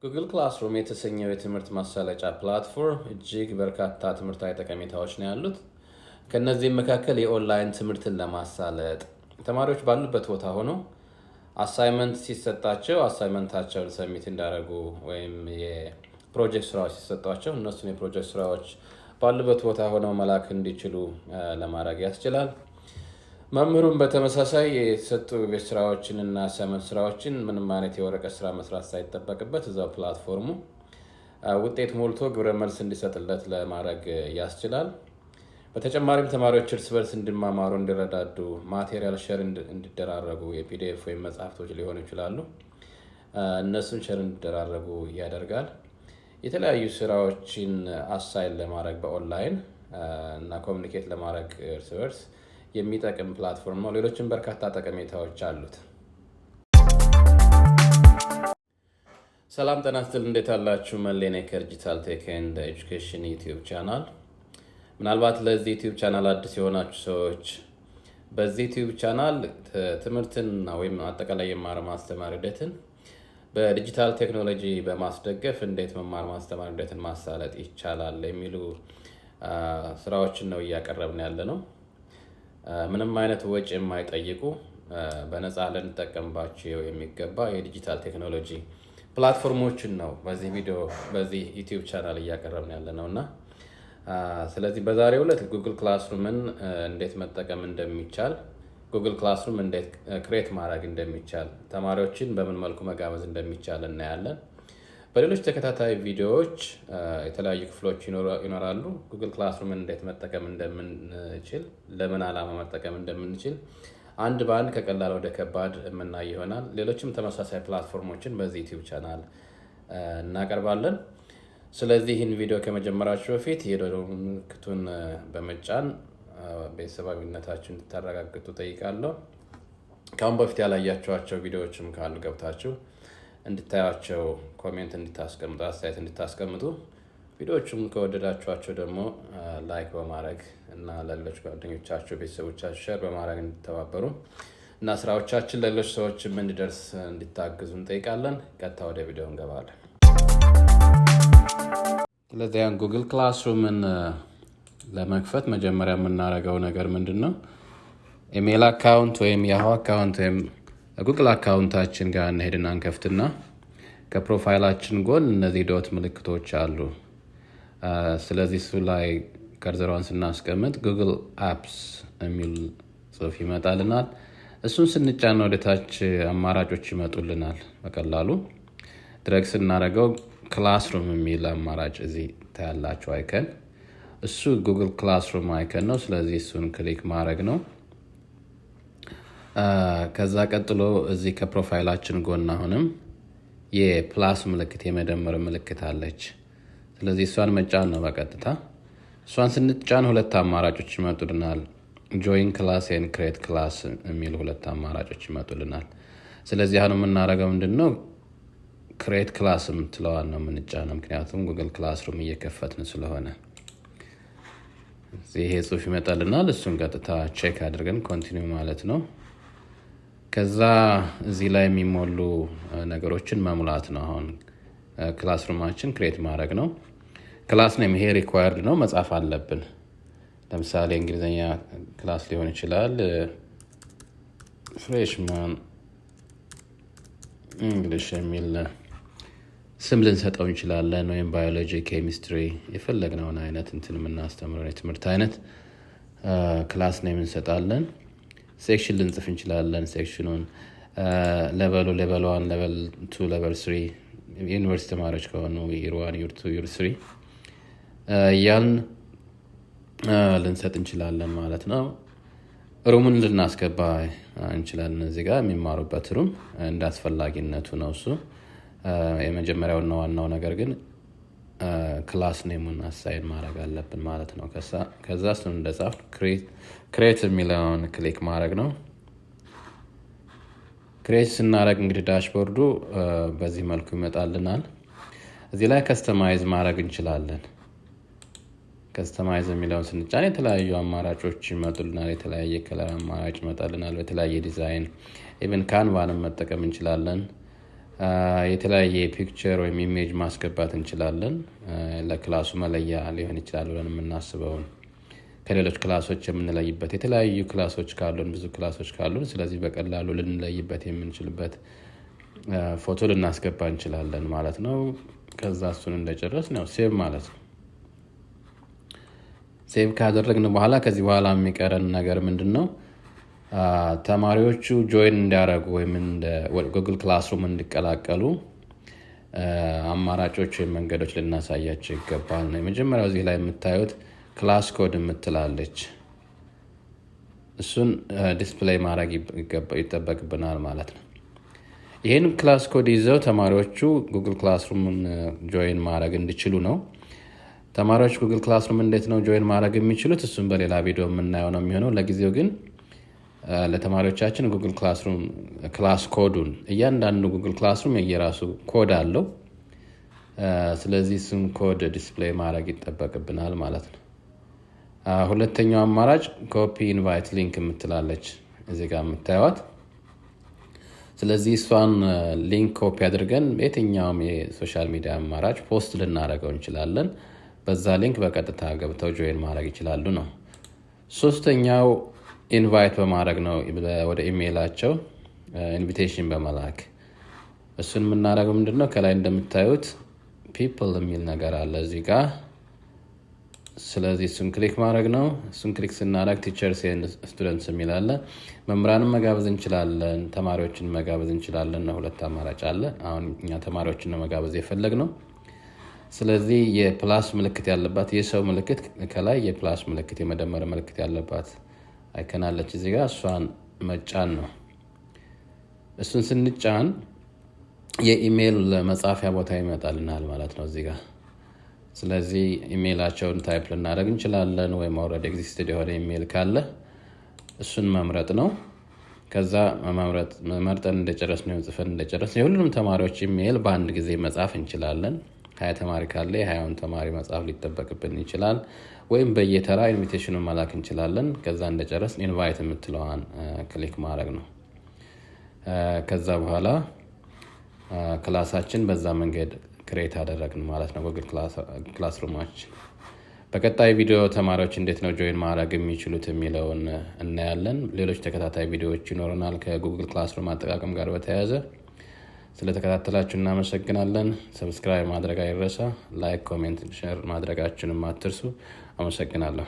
ጉግል ክላስሩም የተሰኘው የትምህርት ማሳለጫ ፕላትፎርም እጅግ በርካታ ትምህርታዊ ጠቀሜታዎች ነው ያሉት። ከነዚህም መካከል የኦንላይን ትምህርትን ለማሳለጥ ተማሪዎች ባሉበት ቦታ ሆነው አሳይመንት ሲሰጣቸው አሳይመንታቸውን ሰብሚት እንዳደረጉ ወይም የፕሮጀክት ስራዎች ሲሰጧቸው እነሱን የፕሮጀክት ስራዎች ባሉበት ቦታ ሆነው መላክ እንዲችሉ ለማድረግ ያስችላል። መምህሩም በተመሳሳይ የተሰጡ ቤት ስራዎችን እና አሳይመንት ስራዎችን ምንም አይነት የወረቀት ስራ መስራት ሳይጠበቅበት እዛው ፕላትፎርሙ ውጤት ሞልቶ ግብረ መልስ እንዲሰጥለት ለማድረግ ያስችላል። በተጨማሪም ተማሪዎች እርስ በርስ እንዲማማሩ፣ እንዲረዳዱ፣ ማቴሪያል ሼር እንዲደራረጉ የፒዲኤፍ ወይም መጽሐፍቶች ሊሆኑ ይችላሉ እነሱን ሼር እንዲደራረጉ ያደርጋል። የተለያዩ ስራዎችን አሳይን ለማድረግ በኦንላይን እና ኮሚኒኬት ለማድረግ እርስ በርስ የሚጠቅም ፕላትፎርም ነው። ሌሎችም በርካታ ጠቀሜታዎች አሉት። ሰላም ጤና ይስጥልኝ። እንዴት አላችሁ? መሌኔ ከዲጂታል ቴክ ኤንድ ኤጁኬሽን ዩቲዩብ ቻናል። ምናልባት ለዚህ ዩቲዩብ ቻናል አዲስ የሆናችሁ ሰዎች በዚህ ዩቲዩብ ቻናል ትምህርትን ወይም አጠቃላይ የመማር ማስተማር ሂደትን በዲጂታል ቴክኖሎጂ በማስደገፍ እንዴት መማር ማስተማር ሂደትን ማሳለጥ ይቻላል የሚሉ ስራዎችን ነው እያቀረብን ያለ ነው። ምንም አይነት ወጪ የማይጠይቁ በነፃ ልንጠቀምባቸው የሚገባ የዲጂታል ቴክኖሎጂ ፕላትፎርሞችን ነው በዚህ ቪዲዮ በዚህ ዩቲዩብ ቻናል እያቀረብን ያለ ነው እና ስለዚህ በዛሬው ዕለት ጉግል ክላስሩምን እንዴት መጠቀም እንደሚቻል፣ ጉግል ክላስሩም እንዴት ክሬት ማድረግ እንደሚቻል፣ ተማሪዎችን በምን መልኩ መጋበዝ እንደሚቻል እናያለን። በሌሎች ተከታታይ ቪዲዮዎች የተለያዩ ክፍሎች ይኖራሉ። ጉግል ክላስሩምን እንዴት መጠቀም እንደምንችል፣ ለምን ዓላማ መጠቀም እንደምንችል አንድ በአንድ ከቀላል ወደ ከባድ የምናይ ይሆናል። ሌሎችም ተመሳሳይ ፕላትፎርሞችን በዚህ ዩቲዩብ ቻናል እናቀርባለን። ስለዚህ ይህን ቪዲዮ ከመጀመራችሁ በፊት የደወል ምልክቱን በመጫን ቤተሰባዊነታችሁን እንድታረጋግጡ ጠይቃለሁ። ከአሁን በፊት ያላያችኋቸው ቪዲዮዎችም ካሉ ገብታችሁ እንድታያቸው ኮሜንት እንድታስቀምጡ፣ አስተያየት እንድታስቀምጡ፣ ቪዲዮዎቹም ከወደዳችኋቸው ደግሞ ላይክ በማድረግ እና ለሌሎች ጓደኞቻችሁ፣ ቤተሰቦቻችሁ ሼር በማድረግ እንድተባበሩ እና ስራዎቻችን ለሌሎች ሰዎችም እንዲደርስ እንዲታግዙ እንጠይቃለን። ቀጥታ ወደ ቪዲዮ እንገባለን። ስለዚህ ጉግል ክላስሩምን ለመክፈት መጀመሪያ የምናደርገው ነገር ምንድን ነው? ኢሜል አካውንት ወይም ያሁ አካውንት ወይም ጉግል አካውንታችን ጋር እንሄድና እንከፍትና ከፕሮፋይላችን ጎን እነዚህ ዶት ምልክቶች አሉ። ስለዚህ እሱ ላይ ከርዘሯን ስናስቀምጥ ጉግል አፕስ የሚል ጽሑፍ ይመጣልናል። እሱን ስንጫን ወደታች አማራጮች ይመጡልናል። በቀላሉ ድረግ ስናደርገው ክላስሩም የሚል አማራጭ እዚህ ታያላችሁ አይከን። እሱ ጉግል ክላስሩም አይከን ነው። ስለዚህ እሱን ክሊክ ማድረግ ነው። ከዛ ቀጥሎ እዚህ ከፕሮፋይላችን ጎን አሁንም የፕላስ ምልክት የመደመር ምልክት አለች። ስለዚህ እሷን መጫን ነው በቀጥታ። እሷን ስንጫን ሁለት አማራጮች ይመጡልናል። ጆይን ክላስ ኤንድ ክሬት ክላስ የሚሉ ሁለት አማራጮች ይመጡልናል። ስለዚህ አሁን የምናደርገው ምንድነው? ክሬት ክላስ የምትለዋን ነው የምንጫነው፣ ምክንያቱም ጉግል ክላስሩም እየከፈትን ስለሆነ። ይሄ ጽሑፍ ይመጣልናል። እሱን ቀጥታ ቼክ አድርገን ኮንቲኒው ማለት ነው። ከዛ እዚህ ላይ የሚሞሉ ነገሮችን መሙላት ነው። አሁን ክላስሩማችን ክሬት ማድረግ ነው። ክላስ ነው ይሄ ሪኳየርድ ነው፣ መጻፍ አለብን። ለምሳሌ እንግሊዝኛ ክላስ ሊሆን ይችላል። ፍሬሽማን እንግሊሽ የሚል ስም ልንሰጠው እንችላለን። ወይም ባዮሎጂ፣ ኬሚስትሪ የፈለግነውን አይነት እንትን የምናስተምረው የትምህርት አይነት ክላስ ነው የምንሰጣለን። ሴክሽን ልንጽፍ እንችላለን። ሴክሽኑን ሌቨል 1፣ ሌቨል 2፣ ሌቨል 3 ዩኒቨርሲቲ ተማሪዎች ከሆኑ ይር 1፣ ይር 2፣ ይር 3 እያልን ልንሰጥ እንችላለን ማለት ነው። ሩሙን ልናስገባ እንችላለን። እዚህ ጋር የሚማሩበት ሩም እንደ አስፈላጊነቱ ነው እሱ። የመጀመሪያውና ዋናው ነገር ግን ክላስ ኔሙን አሳይን ማድረግ አለብን ማለት ነው። ከዛ እሱን እንደጻፍ ክሬት የሚለውን ክሊክ ማድረግ ነው። ክሬት ስናደርግ እንግዲህ ዳሽቦርዱ በዚህ መልኩ ይመጣልናል። እዚህ ላይ ከስተማይዝ ማድረግ እንችላለን። ከስተማይዝ የሚለውን ስንጫን የተለያዩ አማራጮች ይመጡልናል። የተለያየ ከለር አማራጭ ይመጣልናል በተለያየ ዲዛይን። ኢቨን ካንቫንም መጠቀም እንችላለን። የተለያየ ፒክቸር ወይም ኢሜጅ ማስገባት እንችላለን። ለክላሱ መለያ ሊሆን ይችላል ብለን የምናስበውን ከሌሎች ክላሶች የምንለይበት የተለያዩ ክላሶች ካሉን ብዙ ክላሶች ካሉን ስለዚህ በቀላሉ ልንለይበት የምንችልበት ፎቶ ልናስገባ እንችላለን ማለት ነው። ከዛ እሱን እንደጨረስን ያው ሴቭ ማለት ነው። ሴቭ ካደረግን በኋላ ከዚህ በኋላ የሚቀረን ነገር ምንድነው? ተማሪዎቹ ጆይን እንዲያደርጉ ወይም እንደ ጉግል ክላስሩም እንዲቀላቀሉ አማራጮች ወይም መንገዶች ልናሳያቸው ይገባል ነው። የመጀመሪያው እዚህ ላይ የምታዩት ክላስ ኮድ የምትላለች እሱን ዲስፕሌይ ማድረግ ይጠበቅብናል ማለት ነው። ይህን ክላስ ኮድ ይዘው ተማሪዎቹ ጉግል ክላስሩምን ጆይን ማድረግ እንዲችሉ ነው። ተማሪዎች ጉግል ክላስሩም እንዴት ነው ጆይን ማድረግ የሚችሉት? እሱን በሌላ ቪዲዮ የምናየው ነው የሚሆነው። ለጊዜው ግን ለተማሪዎቻችን ጉግል ክላስሩም ክላስ ኮዱን እያንዳንዱ ጉግል ክላስሩም የየራሱ ኮድ አለው። ስለዚህ እሱን ኮድ ዲስፕሌይ ማድረግ ይጠበቅብናል ማለት ነው። ሁለተኛው አማራጭ ኮፒ ኢንቫይት ሊንክ የምትላለች እዚህ ጋር የምታዩት። ስለዚህ እሷን ሊንክ ኮፒ አድርገን የትኛውም የሶሻል ሚዲያ አማራጭ ፖስት ልናደርገው እንችላለን። በዛ ሊንክ በቀጥታ ገብተው ጆይን ማድረግ ይችላሉ ነው። ሶስተኛው ኢንቫይት በማድረግ ነው፣ ወደ ኢሜይላቸው ኢንቪቴሽን በመላክ። እሱን የምናደርገው ምንድነው? ከላይ እንደምታዩት ፒፕል የሚል ነገር አለ እዚህ ጋር። ስለዚህ እሱን ክሊክ ማድረግ ነው። እሱን ክሊክ ስናደርግ ቲቸርስ ኤንድ ስቱደንትስ የሚል አለ። መምህራንን መጋበዝ እንችላለን፣ ተማሪዎችን መጋበዝ እንችላለን። ሁለት አማራጭ አለ። አሁን እኛ ተማሪዎችን ነው መጋበዝ የፈለግነው። ስለዚህ የፕላስ ምልክት ያለባት የሰው ምልክት ከላይ የፕላስ ምልክት የመደመር ምልክት ያለባት አይከናለች እዚህ ጋር፣ እሷን መጫን ነው። እሱን ስንጫን የኢሜይል መጻፊያ ቦታ ይመጣልናል ማለት ነው እዚህ ጋር። ስለዚህ ኢሜይላቸውን ታይፕ ልናደርግ እንችላለን፣ ወይም ኦልሬዲ ኤግዚስትድ የሆነ ኢሜይል ካለ እሱን መምረጥ ነው። ከዛ መርጠን እንደጨረስን ጽፈን እንደጨረስን የሁሉንም ተማሪዎች ኢሜይል በአንድ ጊዜ መጻፍ እንችላለን። 20 ተማሪ ካለ የ20ውን ተማሪ መጻፍ ሊጠበቅብን ይችላል። ወይም በየተራ ኢንቪቴሽኑን መላክ እንችላለን። ከዛ እንደጨረስን ኢንቫይት የምትለዋን ክሊክ ማድረግ ነው። ከዛ በኋላ ክላሳችን በዛ መንገድ ክሬት አደረግን ማለት ነው፣ ጉግል ክላስሩማችን። በቀጣይ ቪዲዮ ተማሪዎች እንዴት ነው ጆይን ማድረግ የሚችሉት የሚለውን እናያለን። ሌሎች ተከታታይ ቪዲዮዎች ይኖረናል ከጉግል ክላስሩም አጠቃቀም ጋር በተያያዘ። ስለተከታተላችሁ እናመሰግናለን። ሰብስክራይብ ማድረግ አይረሳ። ላይክ፣ ኮሜንት፣ ሼር ማድረጋችሁንም አትርሱ። አመሰግናለሁ።